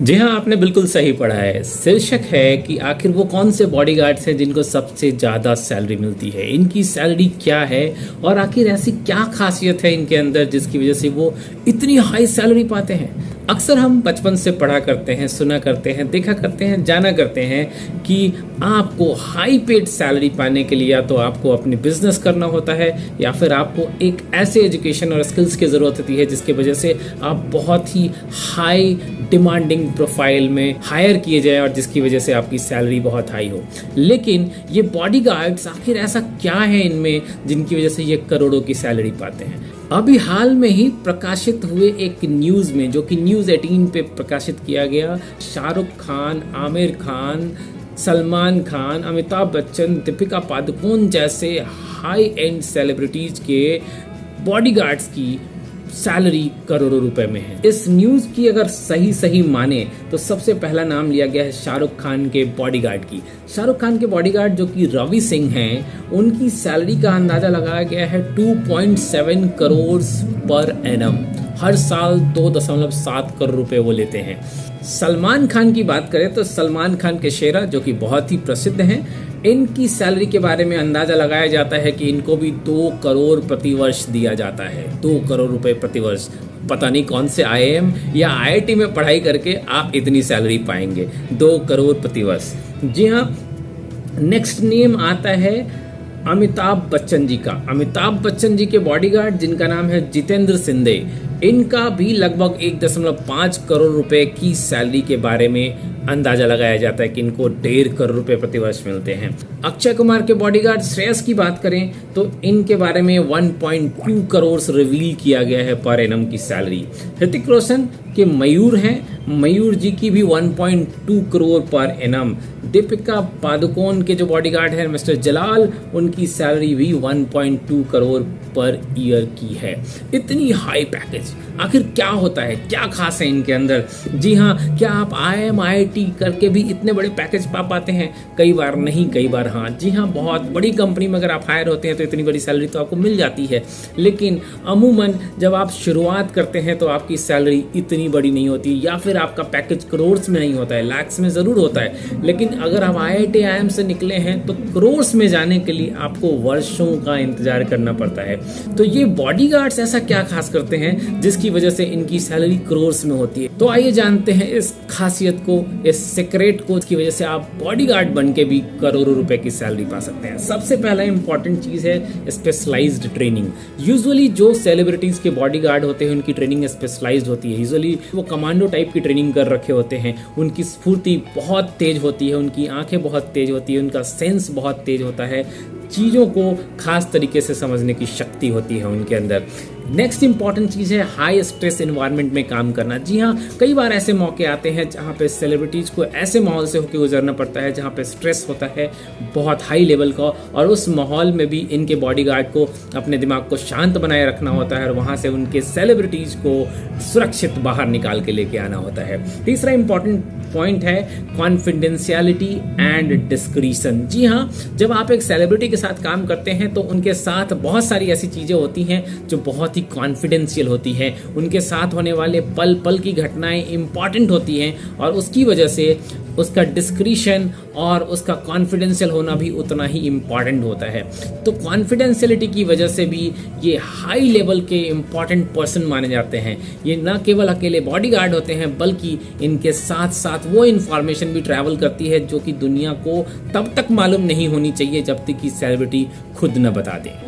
जी हाँ, आपने बिल्कुल सही पढ़ा है। शीर्षक है कि आखिर वो कौन से बॉडीगार्ड्स हैं जिनको सबसे ज़्यादा सैलरी मिलती है, इनकी सैलरी क्या है और आखिर ऐसी क्या खासियत है इनके अंदर जिसकी वजह से वो इतनी हाई सैलरी पाते हैं। अक्सर हम बचपन से पढ़ा करते हैं, सुना करते हैं, देखा करते हैं, जाना करते हैं कि आपको हाई पेड सैलरी पाने के लिए या तो आपको अपनी बिजनेस करना होता है या फिर आपको एक ऐसे एजुकेशन और स्किल्स की ज़रूरत होती है जिसकी वजह से आप बहुत ही हाई डिमांडिंग प्रोफाइल में हायर किए जाए और जिसकी वजह से आपकी सैलरी बहुत हाई हो। लेकिन ये बॉडीगार्ड्स आखिर ऐसा क्या है इनमें जिनकी वजह से ये करोड़ों की सैलरी पाते हैं। अभी हाल में ही प्रकाशित हुए एक न्यूज़ में, जो कि न्यूज़ 18 पे प्रकाशित किया गया, शाहरुख खान, आमिर खान, सलमान खान, अमिताभ बच्चन, दीपिका पादुकोण जैसे हाई एंड सेलिब्रिटीज के बॉडीगार्ड्स की सैलरी करोड़ों रुपए में है। इस न्यूज़ की अगर सही माने तो सबसे पहला नाम लिया गया है शाहरुख खान के बॉडीगार्ड की। शाहरुख खान के बॉडीगार्ड जो कि रवि सिंह हैं, उनकी सैलरी का अंदाजा लगाया गया है 2.7 करोड़ पर एनम। हर साल 2.7 करोड़ रुपए वो लेते हैं। सलमान खान की बात करें तो सलमान खान के शेरा, जो कि बहुत ही प्रसिद्ध हैं, इनकी सैलरी के बारे में अंदाजा लगाया जाता है कि इनको भी 2 करोड़ प्रति वर्ष दिया जाता है। 2 करोड़ रुपए प्रति वर्ष। पता नहीं कौन से IIM या IIT में पढ़ाई करके आप इतनी सैलरी पाएंगे, 2 करोड़ प्रति वर्ष। जी हाँ, नेक्स्ट नेम आता है अमिताभ बच्चन जी का। अमिताभ बच्चन जी के बॉडीगार्ड जिनका नाम है जितेंद्र सिंधे, इनका भी लगभग 1.5 करोड़ रुपए की सैलरी के बारे में अंदाजा लगाया जाता है कि इनको 1.5 करोड़ रुपए प्रति वर्ष मिलते हैं। अक्षय कुमार के बॉडीगार्ड श्रेयस की बात करें तो इनके बारे में 1.2 करोड़ रिवील किया गया है पर एनम की सैलरी। ऋतिक रोशन के मयूर हैं, मयूर जी की भी 1.2 करोड़ पर एनम। दीपिका पादुकोण के जो बॉडीगार्ड है मिस्टर जलाल, उनकी सैलरी भी 1.2 करोड़ पर ईयर की है। इतनी हाई पैकेज आखिर क्या होता है, क्या खास है इनके अंदर? जी हाँ, क्या आप IIM IIT करके भी इतने बड़े पैकेज पा पाते हैं? कई बार नहीं, कई बार हाँ। जी हाँ, बहुत बड़ी कंपनी में अगर आप हायर होते हैं तो इतनी बड़ी सैलरी तो आपको मिल जाती है, लेकिन अमूमन जब आप शुरुआत करते हैं तो आपकी सैलरी इतनी बड़ी नहीं होती, या फिर आपका पैकेज करोड़ में नहीं होता है, लाख्स में ज़रूर होता है। लेकिन अगर आप IIT IIM से निकले हैं तो करोड़ में जाने के लिए आपको वर्षों का इंतजार करना पड़ता है। तो ये बॉडीगार्ड्स ऐसा क्या खास करते हैं जिसकी वजह से इनकी सैलरी करोड़ में होती है? तो आइए जानते हैं इस खासियत को, इस सीक्रेट को, की वजह से आप बॉडीगार्ड बन के भी करोड़ों रुपए की सैलरी पा सकते हैं। सबसे पहला इंपॉर्टेंट चीज है स्पेशलाइज्ड ट्रेनिंग। यूजुअली जो सेलिब्रिटीज के बॉडीगार्ड होते हैं उनकी ट्रेनिंग स्पेशलाइज्ड होती है। यूजुअली वो कमांडो टाइप की ट्रेनिंग कर रखे होते हैं, उनकी स्फूर्ति बहुत तेज होती है, उनकी आंखें बहुत तेज होती है, उनका सेंस बहुत तेज होता है, चीज़ों को खास तरीके से समझने की शक्ति होती है उनके अंदर। नेक्स्ट इंपॉर्टेंट चीज़ है हाई स्ट्रेस एनवायरनमेंट में काम करना। जी हाँ, कई बार ऐसे मौके आते हैं जहाँ पे सेलिब्रिटीज़ को ऐसे माहौल से होकर गुजरना पड़ता है जहाँ पे स्ट्रेस होता है बहुत हाई लेवल का, और उस माहौल में भी इनके बॉडीगार्ड को अपने दिमाग को शांत बनाए रखना होता है और वहाँ से उनके सेलिब्रिटीज़ को सुरक्षित बाहर निकाल के लेके आना होता है। तीसरा इंपॉर्टेंट पॉइंट है कॉन्फिडेंशियलिटी एंड डिस्क्रीशन। जी हाँ, जब आप एक सेलिब्रिटी के साथ काम करते हैं तो उनके साथ बहुत सारी ऐसी चीज़ें होती हैं जो बहुत ही कॉन्फिडेंशियल होती हैं। उनके साथ होने वाले पल पल की घटनाएं इंपॉर्टेंट होती हैं और उसकी वजह से उसका डिस्क्रिशन और उसका कॉन्फिडेंशियल होना भी उतना ही इम्पॉर्टेंट होता है। तो कॉन्फिडेंशियलिटी की वजह से भी ये हाई लेवल के इम्पॉर्टेंट पर्सन माने जाते हैं। ये न केवल अकेले बॉडीगार्ड होते हैं बल्कि इनके साथ साथ वो इन्फॉर्मेशन भी ट्रैवल करती है जो कि दुनिया को तब तक मालूम नहीं होनी चाहिए जब तक कि सेलिब्रिटी खुद न बता दे।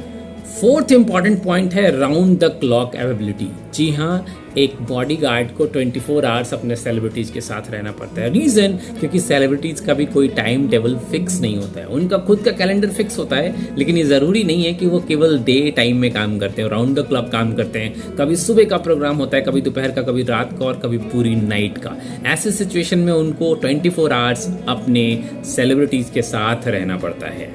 फोर्थ इंपॉर्टेंट पॉइंट है राउंड द क्लॉक अवेलेबिलिटी। जी हाँ, एक बॉडीगार्ड को 24 आवर्स अपने सेलिब्रिटीज़ के साथ रहना पड़ता है। रीज़न, क्योंकि सेलिब्रिटीज़ का भी कोई टाइम टेबल फिक्स नहीं होता है, उनका खुद का कैलेंडर फिक्स होता है, लेकिन ये ज़रूरी नहीं है कि वो केवल डे टाइम में काम करते हैं, राउंड द क्लॉक काम करते हैं। कभी सुबह का प्रोग्राम होता है, कभी दोपहर का, कभी रात का और कभी पूरी नाइट का। ऐसे सिचुएशन में उनको 24 आवर्स अपने सेलिब्रिटीज़ के साथ रहना पड़ता है।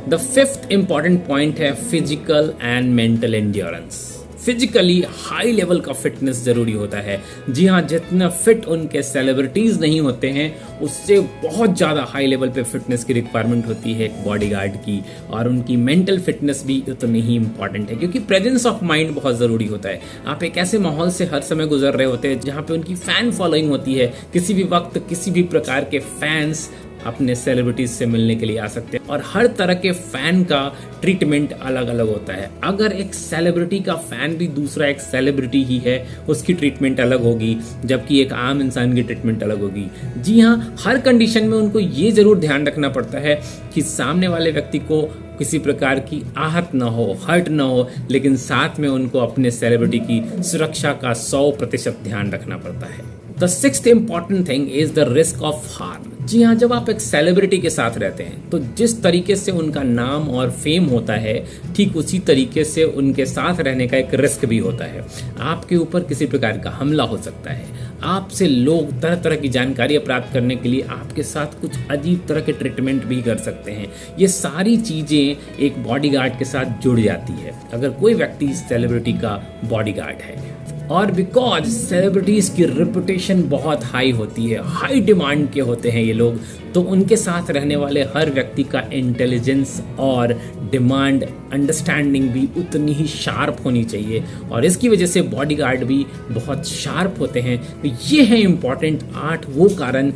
द फिफ्थ इंपॉर्टेंट पॉइंट है physical and mental endurance. Physically high level का फिटनेस जरूरी होता है। जी हाँ, जितना फिट उनके सेलिब्रिटीज नहीं होते हैं उससे बहुत ज़्यादा हाई लेवल पे फिटनेस की रिक्वायरमेंट होती है एक बॉडीगार्ड की, और उनकी मेंटल फिटनेस भी उतनी ही इंपॉर्टेंट है क्योंकि प्रेजेंस ऑफ माइंड बहुत ज़रूरी होता है। आप एक ऐसे माहौल से हर समय गुजर रहे होते हैं जहाँ पे उनकी फैन फॉलोइंग होती है, किसी भी वक्त किसी भी प्रकार के फैंस अपने सेलिब्रिटीज से मिलने के लिए आ सकते हैं, और हर तरह के फैन का ट्रीटमेंट अलग अलग होता है। अगर एक सेलिब्रिटी का फैन भी दूसरा एक सेलिब्रिटी ही है, उसकी ट्रीटमेंट अलग होगी, जबकि एक आम इंसान की ट्रीटमेंट अलग होगी। जी हाँ, हर कंडीशन में उनको ये जरूर ध्यान रखना पड़ता है कि सामने वाले व्यक्ति को किसी प्रकार की आहत ना हो, हर्ट ना हो, लेकिन साथ में उनको अपने सेलिब्रिटी की सुरक्षा का 100% ध्यान रखना पड़ता है। The sixth important thing is the risk of harm. जी हाँ, जब आप एक सेलिब्रिटी के साथ रहते हैं तो जिस तरीके से उनका नाम और फेम होता है, ठीक उसी तरीके से उनके साथ रहने का एक रिस्क भी होता है। आपके ऊपर किसी प्रकार का हमला हो सकता है, आपसे लोग तरह तरह की जानकारियां प्राप्त करने के लिए आपके साथ कुछ अजीब तरह के ट्रीटमेंट भी कर सकते हैं। ये सारी चीजें एक बॉडीगार्ड के साथ जुड़ जाती है अगर कोई व्यक्ति सेलिब्रिटी का बॉडीगार्ड है। और बिकॉज सेलिब्रिटीज की रेपुटेशन बहुत हाई होती है, हाई डिमांड के होते हैं ये लोग, तो उनके साथ रहने वाले हर व्यक्ति का इंटेलिजेंस और डिमांड अंडरस्टैंडिंग भी उतनी ही शार्प होनी चाहिए, और इसकी वजह से बॉडीगार्ड भी बहुत शार्प होते हैं। तो ये है इम्पॉर्टेंट 8 वो कारण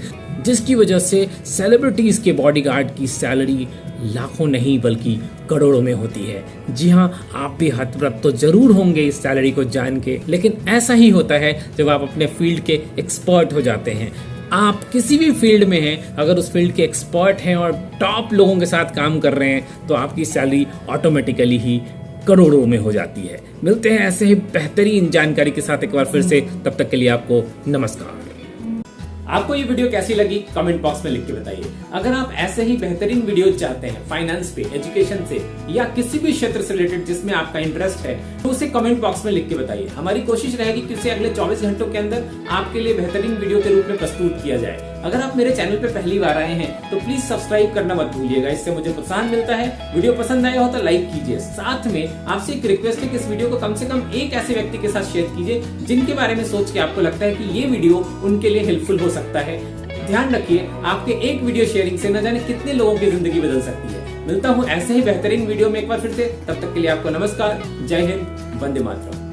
जिसकी वजह से सेलिब्रिटीज के बॉडीगार्ड की सैलरी लाखों नहीं बल्कि करोड़ों में होती है। जी हाँ, आप भी हतप्रभ तो जरूर होंगे इस सैलरी को जान के, लेकिन ऐसा ही होता है जब आप अपने फील्ड के एक्सपर्ट हो जाते हैं। आप किसी भी फील्ड में हैं, अगर उस फील्ड के एक्सपर्ट हैं और टॉप लोगों के साथ काम कर रहे हैं तो आपकी सैलरी ऑटोमेटिकली ही करोड़ों में हो जाती है। मिलते हैं ऐसे ही बेहतरीन जानकारी के साथ एक बार फिर से, तब तक के लिए आपको नमस्कार। आपको ये वीडियो कैसी लगी कमेंट बॉक्स में लिख के बताइए। अगर आप ऐसे ही बेहतरीन वीडियो चाहते हैं फाइनेंस पे, एजुकेशन से, या किसी भी क्षेत्र से रिलेटेड जिसमें आपका इंटरेस्ट है, तो उसे कमेंट बॉक्स में लिख के बताइए। हमारी कोशिश रहेगी कि उसे अगले 24 घंटों के अंदर आपके लिए बेहतरीन वीडियो के रूप में प्रस्तुत किया जाए। अगर आप मेरे चैनल पे पहली बार आए हैं तो प्लीज सब्सक्राइब करना मत भूलिएगा, इससे मुझे प्रोत्साहन मिलता है। वीडियो पसंद आया हो तो लाइक कीजिए। साथ में आपसे एक रिक्वेस्ट है कि इस वीडियो को कम से कम एक ऐसे व्यक्ति के साथ शेयर कीजिए जिनके बारे में सोच के आपको लगता है कि ये वीडियो उनके लिए हेल्पफुल हो सकता है। ध्यान रखिए, आपके एक वीडियो शेयरिंग से न जाने कितने लोगों की जिंदगी बदल सकती है। मिलता हूँ ऐसे ही बेहतरीन वीडियो में एक बार फिर से, तब तक के लिए आपको नमस्कार, जय हिंद, वंदे मातरम।